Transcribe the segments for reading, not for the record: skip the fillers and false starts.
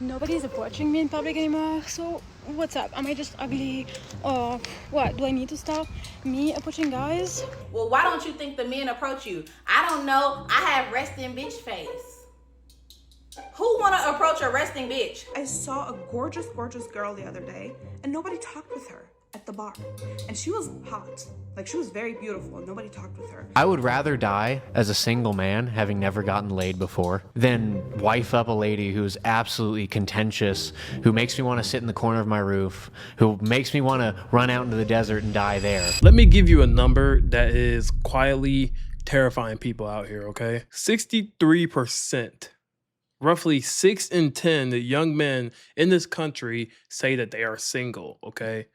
Nobody's approaching me in public anymore, so what's up? Am I just ugly? Or what? Do I need to stop me approaching guys? Well, why don't you think the men approach you? I don't know. I have resting bitch face. Who wanna approach a resting bitch? I saw a gorgeous girl the other day, and nobody talked with her at the bar. And she was hot. Like, she was very beautiful, and nobody talked with her. I would rather die as a single man, having never gotten laid before, than wife up a lady who's absolutely contentious, who makes me want to sit in the corner of my roof, who makes me want to run out into the desert and die there. Let me give you a number that is quietly terrifying people out here, okay? 63%. Roughly 6 in 10 the young men in this country say that they are single, okay?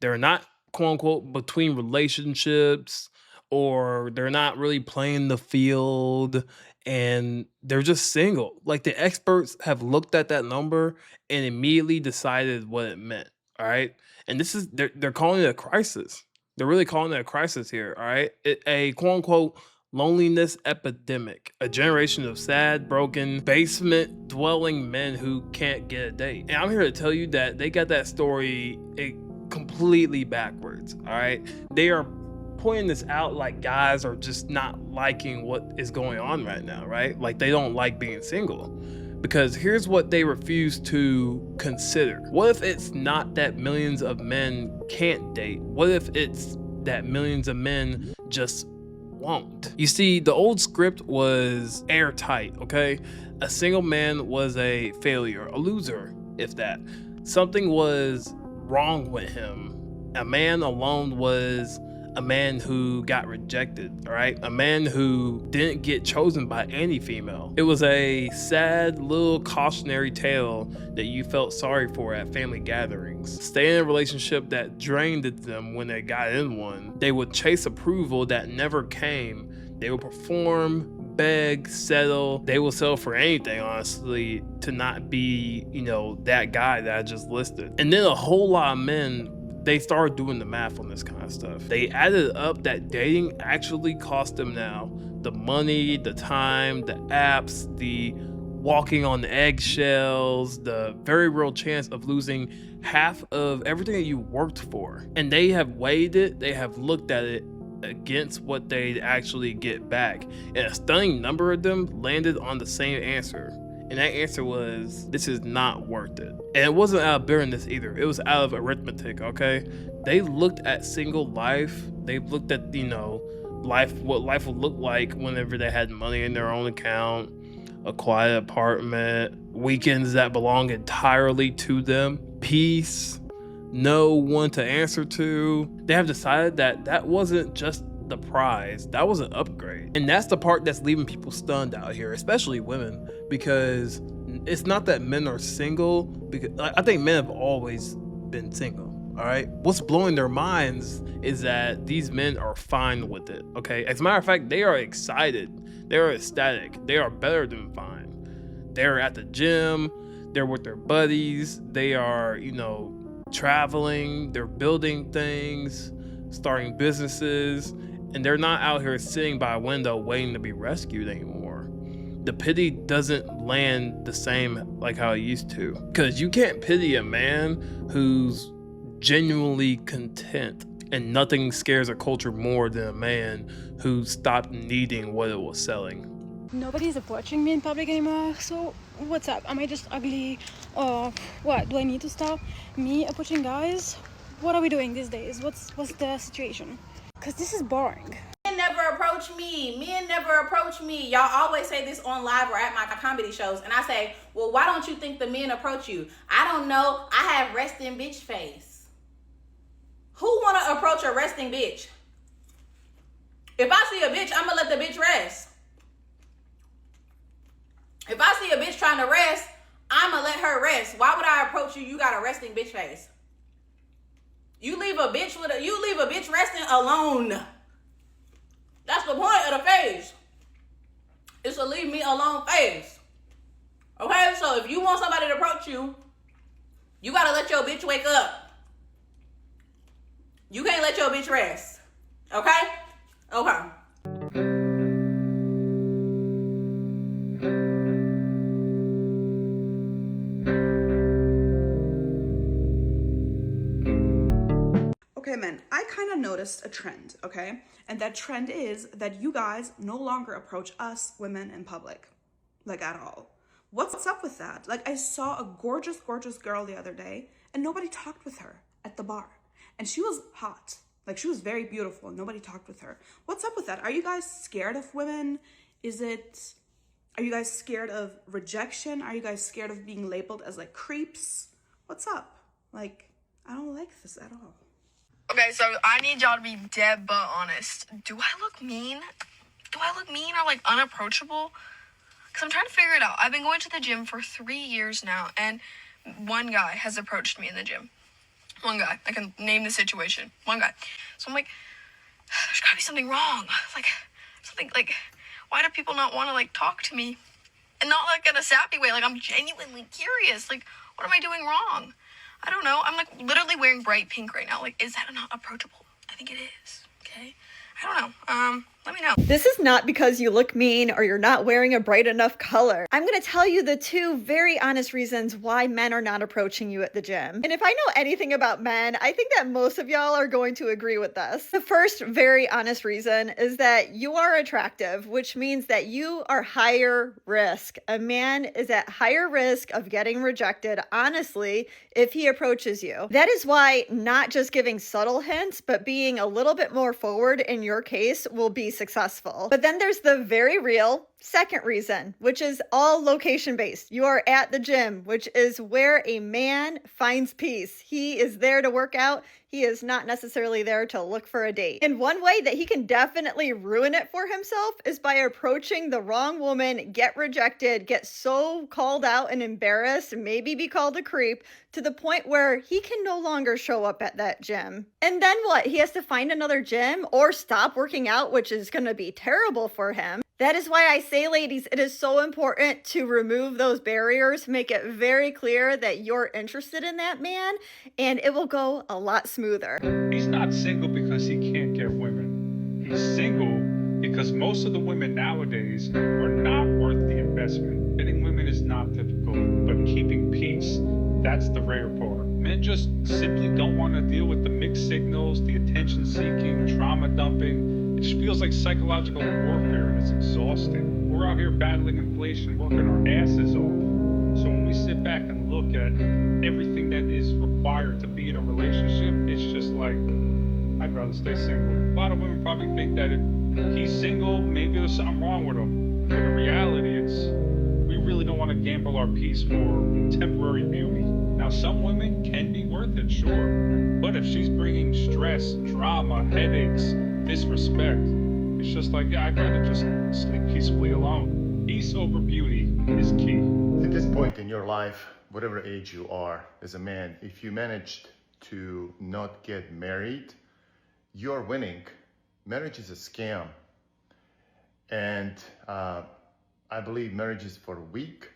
They're not, quote unquote, between relationships, or they're not really playing the field, and they're just single. Like, the experts have looked at that number and immediately decided what it meant, all right? And this is, they're calling it a crisis. They're really calling it a crisis here, all right? A quote unquote loneliness epidemic, a generation of sad, broken, basement dwelling men who can't get a date. And I'm here to tell you that they got that story completely backwards, all right? They are pointing this out like guys are just not liking what is going on right now, right? Like, they don't like being single. Because here's what they refuse to consider. What if it's not that millions of men can't date? What if it's that millions of men just won't? You see, the old script was airtight, okay? A single man was a failure, a loser, if that. Something was wrong with him. A man alone was a man who got rejected, all right? A man who didn't get chosen by any female. It was a sad little cautionary tale that you felt sorry for at family gatherings. Stay in a relationship that drained them when they got in one. They would chase approval that never came. They would perform, beg, settle. They will settle for anything, honestly, to not be, that guy that I just listed. And then a whole lot of men, they started doing the math on this kind of stuff. They added up that dating actually cost them now the money, the time, the apps, the walking on eggshells, the very real chance of losing half of everything that you worked for. And they have weighed it, they have looked at it against what they'd actually get back. And a stunning number of them landed on the same answer. And that answer was, this is not worth it. And it wasn't out of bitterness either. It was out of arithmetic, okay? They looked at single life. They looked at, what life would look like whenever they had money in their own account, a quiet apartment, weekends that belong entirely to them, peace, no one to answer to. They have decided that that wasn't just the prize, that was an upgrade. And that's the part that's leaving people stunned out here, especially women, because it's not that men are single, because I think men have always been single, all right? What's blowing their minds is that these men are fine with it, okay? As a matter of fact, they are excited, they are ecstatic, they are better than fine. They're at the gym, they're with their buddies, they are, traveling, they're building things, starting businesses, and they're not out here sitting by a window waiting to be rescued anymore. The pity doesn't land the same like how it used to. Because you can't pity a man who's genuinely content, and nothing scares a culture more than a man who stopped needing what it was selling. Nobody's approaching me in public anymore, so what's up? Am I just ugly? Or what? Do I need to stop me approaching guys? What are we doing these days? What's the situation? Because this is boring. Men never approach me. Men never approach me. Y'all always say this on live or at my comedy shows. And I say, well, why don't you think the men approach you? I don't know. I have resting bitch face. Who want to approach a resting bitch? If I see a bitch, I'm going to let the bitch rest. If I see a bitch trying to rest, I'm going to let her rest. Why would I approach you? You got a resting bitch face. You leave a bitch resting alone. That's the point of the phase. It's a leave me alone phase. Okay, so if you want somebody to approach you, you gotta let your bitch wake up. You can't let your bitch rest. Okay? Okay. women, I kind of noticed a trend, okay? And that trend is that you guys no longer approach us women in public, like at all. What's up with that? Like, I saw a gorgeous, gorgeous girl the other day and nobody talked with her at the bar. And she was hot. Like, she was very beautiful and nobody talked with her. What's up with that? Are you guys scared of women? Are you guys scared of rejection? Are you guys scared of being labeled as like creeps? What's up? Like, I don't like this at all. Okay, so I need y'all to be dead but honest. Do I look mean? Do I look mean or like unapproachable? Because I'm trying to figure it out. I've been going to the gym for 3 years now, and one guy has approached me in the gym. One guy. I can name the situation. One guy. So I'm like, there's gotta be something wrong. Like, something like, why do people not want to like talk to me? And not like in a sappy way. Like, I'm genuinely curious. Like, what am I doing wrong? I don't know. I'm like literally wearing bright pink right now. Like, is that not approachable? I think it is. Okay. I don't know. Let me know. This is not because you look mean or you're not wearing a bright enough color. I'm going to tell you the two very honest reasons why men are not approaching you at the gym. And if I know anything about men, I think that most of y'all are going to agree with this. The first very honest reason is that you are attractive, which means that you are higher risk. A man is at higher risk of getting rejected, honestly, if he approaches you. That is why not just giving subtle hints, but being a little bit more forward in your case will be successful. But then there's the very real second reason, which is all location based. You are at the gym, which is where a man finds peace. He is there to work out. He is not necessarily there to look for a date. And one way that he can definitely ruin it for himself is by approaching the wrong woman, get rejected, get so called out and embarrassed, maybe be called a creep, to the point where he can no longer show up at that gym. And then what? He has to find another gym or stop working out, which is going to be terrible for him. That is why I say, ladies, it is so important to remove those barriers, make it very clear that you're interested in that man, and it will go a lot smoother. He's not single because he can't get women. He's single because most of the women nowadays are not worth the investment. Getting women is not difficult, but keeping peace, that's the rare part. Men just simply don't want to deal with the mixed signals, the attention seeking, trauma dumping. It just feels like psychological warfare, and it's exhausting. We're out here battling inflation, working our asses off. So when we sit back and look at everything that is required to be in a relationship, it's just like, I'd rather stay single. A lot of women probably think that if he's single, maybe there's something wrong with him. But in reality, we really don't want to gamble our peace for temporary beauty. Now, some women can be worth it, sure. But if she's bringing stress, drama, headaches, disrespect, it's just like, yeah, I'd rather just sleep peacefully alone. Peace over beauty is key. At this point in your life, whatever age you are as a man, if you managed to not get married, you're winning. Marriage is a scam. And I believe marriage is for weak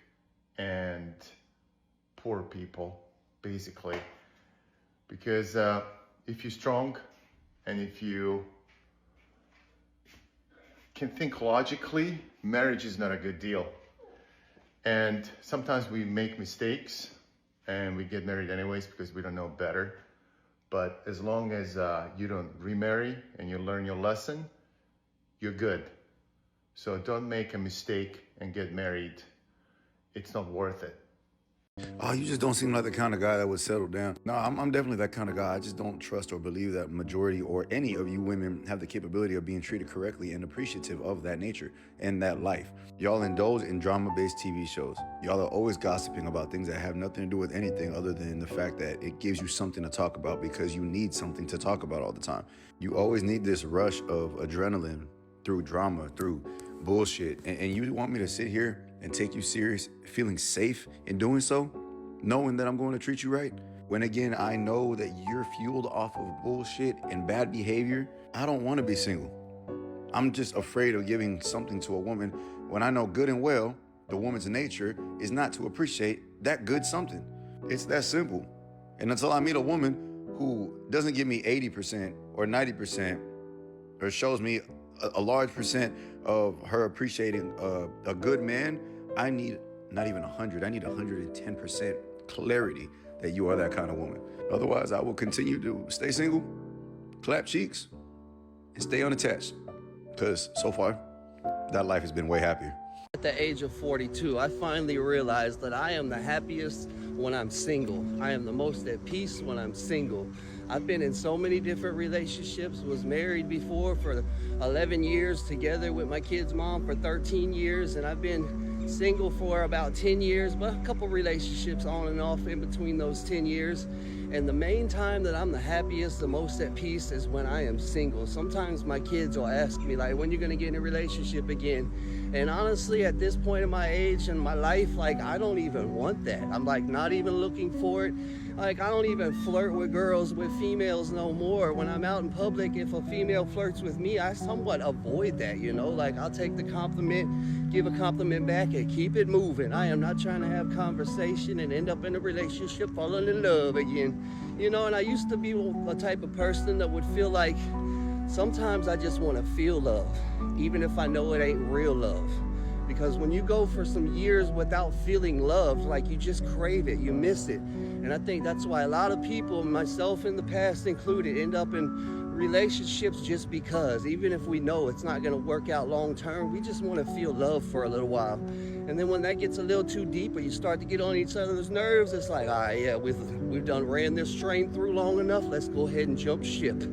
and poor people, basically. Because if you're strong and if you can think logically, marriage is not a good deal. And sometimes we make mistakes and we get married anyways because we don't know better. But as long as you don't remarry and you learn your lesson, you're good. So don't make a mistake and get married. It's not worth it. Oh, you just don't seem like the kind of guy that would settle down. No, I'm definitely that kind of guy. I just don't trust or believe that majority or any of you women have the capability of being treated correctly and appreciative of that nature and that life. Y'all indulge in drama-based TV shows. Y'all are always gossiping about things that have nothing to do with anything other than the fact that it gives you something to talk about because you need something to talk about all the time. You always need this rush of adrenaline through drama, through bullshit. And you want me to sit here and take you serious, feeling safe in doing so, knowing that I'm going to treat you right? When again, I know that you're fueled off of bullshit and bad behavior. I don't want to be single. I'm just afraid of giving something to a woman when I know good and well the woman's nature is not to appreciate that good something. It's that simple. And until I meet a woman who doesn't give me 80% or 90% or shows me a large percent of her appreciating a good man, I need not even 100, I need 110% clarity that you are that kind of woman. Otherwise, I will continue to stay single clap cheeks, and stay unattached. Because so far, that life has been way happier. At the age of 42, I finally realized that I am the happiest when I'm single. I am the most at peace when I'm single. I've been in so many different relationships, was married before for 11 years, together with my kid's mom for 13 years, and I've been single for about 10 years, but a couple relationships on and off in between those 10 years. And the main time that I'm the happiest, the most at peace is when I am single. Sometimes my kids will ask me, like, when you're gonna get in a relationship again? And honestly, at this point in my age and my life, like, I don't even want that. I'm like not even looking for it. Like, I don't even flirt with girls, with females no more. When I'm out in public, if a female flirts with me, I somewhat avoid that, you know? Like, I'll take the compliment, give a compliment back, and keep it moving. I am not trying to have conversation and end up in a relationship, falling in love again. You know, and I used to be a type of person that would feel like sometimes I just want to feel love, even if I know it ain't real love. Because when you go for some years without feeling loved, like, you just crave it, you miss it. And I think that's why a lot of people, myself in the past included, end up in relationships just because, even if we know it's not going to work out long term, we just want to feel love for a little while. And then when that gets a little too deep or you start to get on each other's nerves, it's like, all right, yeah, we've done ran this train through long enough, let's go ahead and jump ship.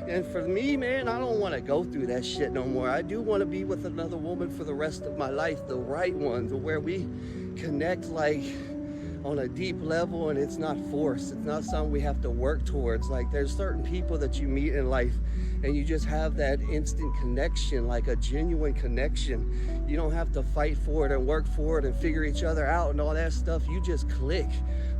And for me, man, I don't want to go through that shit no more. I do want to be with another woman for the rest of my life, the right one, to where we connect like on a deep level and it's not forced. It's not something we have to work towards. Like, there's certain people that you meet in life and you just have that instant connection, like a genuine connection. You don't have to fight for it and work for it and figure each other out and all that stuff. You just click.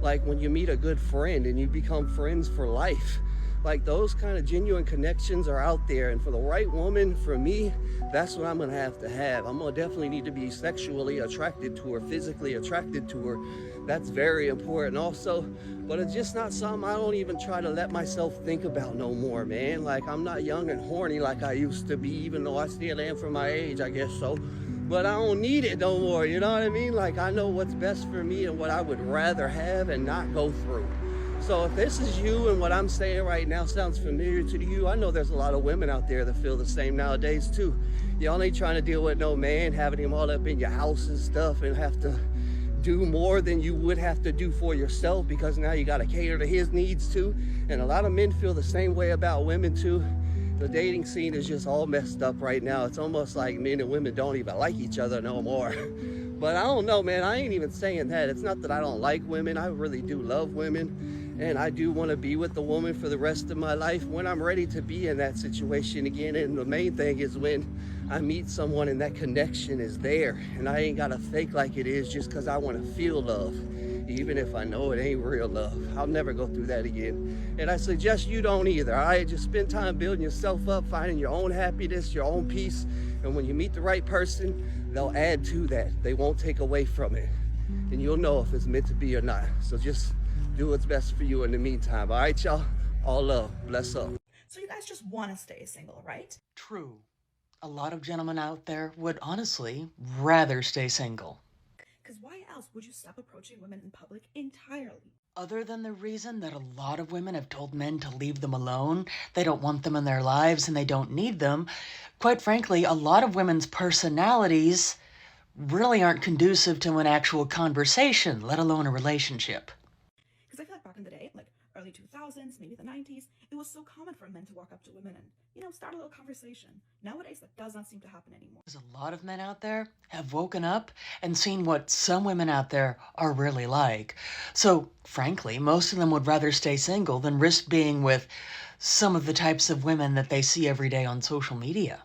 Like when you meet a good friend and you become friends for life. Like, those kind of genuine connections are out there, and for the right woman, for me, that's what I'm gonna have to have. I'm gonna definitely need to be sexually attracted to her, physically attracted to her. That's very important also, but it's just not something I don't even try to let myself think about no more, man. Like, I'm not young and horny like I used to be, even though I still am for my age, I guess so. But I don't need it no more, you know what I mean? Like, I know what's best for me and what I would rather have and not go through. So if this is you and what I'm saying right now sounds familiar to you, I know there's a lot of women out there that feel the same nowadays too. Y'all ain't trying to deal with no man, having him all up in your house and stuff and have to do more than you would have to do for yourself, because now you got to cater to his needs too. And a lot of men feel the same way about women too. The dating scene is just all messed up right now. It's almost like men and women don't even like each other no more. But I don't know, man. I ain't even saying that. It's not that I don't like women. I really do love women. And I do want to be with the woman for the rest of my life when I'm ready to be in that situation again. And the main thing is when I meet someone and that connection is there. And I ain't got to fake like it is just because I want to feel love. Even if I know it ain't real love. I'll never go through that again. And I suggest you don't either, all right? Just spend time building yourself up, finding your own happiness, your own peace. And when you meet the right person, they'll add to that. They won't take away from it. And you'll know if it's meant to be or not. So just do what's best for you in the meantime. All right, y'all? All love. Bless up. So you guys just want to stay single, right? True. A lot of gentlemen out there would honestly rather stay single. Because why else would you stop approaching women in public entirely? Other than the reason that a lot of women have told men to leave them alone, they don't want them in their lives and they don't need them, quite frankly, a lot of women's personalities really aren't conducive to an actual conversation, let alone a relationship. Because I feel like back in the day, like early 2000s, maybe the 90s, it was so common for men to walk up to women and, start a little conversation. Nowadays, that does not seem to happen anymore. There's a lot of men out there have woken up and seen what some women out there are really like. So, frankly, most of them would rather stay single than risk being with some of the types of women that they see every day on social media.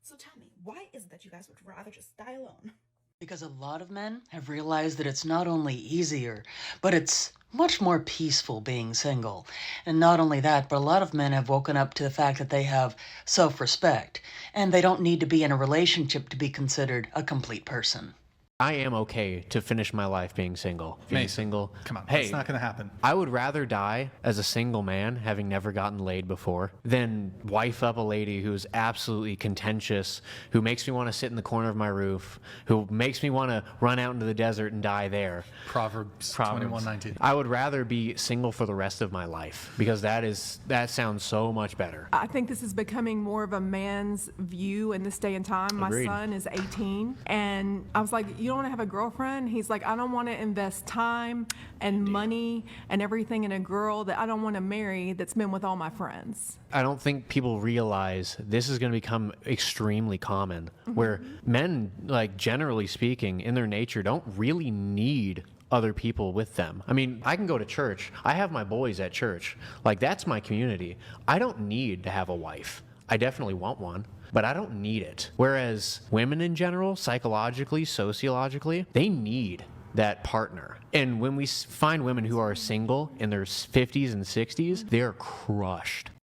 So tell me, why is it that you guys would rather just die alone? Because a lot of men have realized that it's not only easier, but it's much more peaceful being single. And not only that, but a lot of men have woken up to the fact that they have self-respect, and they don't need to be in a relationship to be considered a complete person. I am okay to finish my life being single. Being Mason, single. come on, Hey, that's not going to happen. I would rather die as a single man, having never gotten laid before, than wife up a lady who's absolutely contentious, who makes me want to sit in the corner of my roof, who makes me want to run out into the desert and die there. Proverbs 21:19. I would rather be single for the rest of my life because that sounds so much better. I think this is becoming more of a man's view in this day and time. My Agreed. son is 18, and I was like, you don't want to have a girlfriend? He's like, I don't want to invest time and money and everything in a girl that I don't want to marry that's been with all my friends. I don't think people realize this is going to become extremely common, where men, like generally speaking, in their nature, don't really need other people with them. I mean, I can go to church. I have my boys at church. Like, that's my community. I don't need to have a wife. I definitely want one, but I don't need it. Whereas women in general, psychologically, sociologically, they need that partner. And when we find women who are single in their 50s and 60s, they're crushed.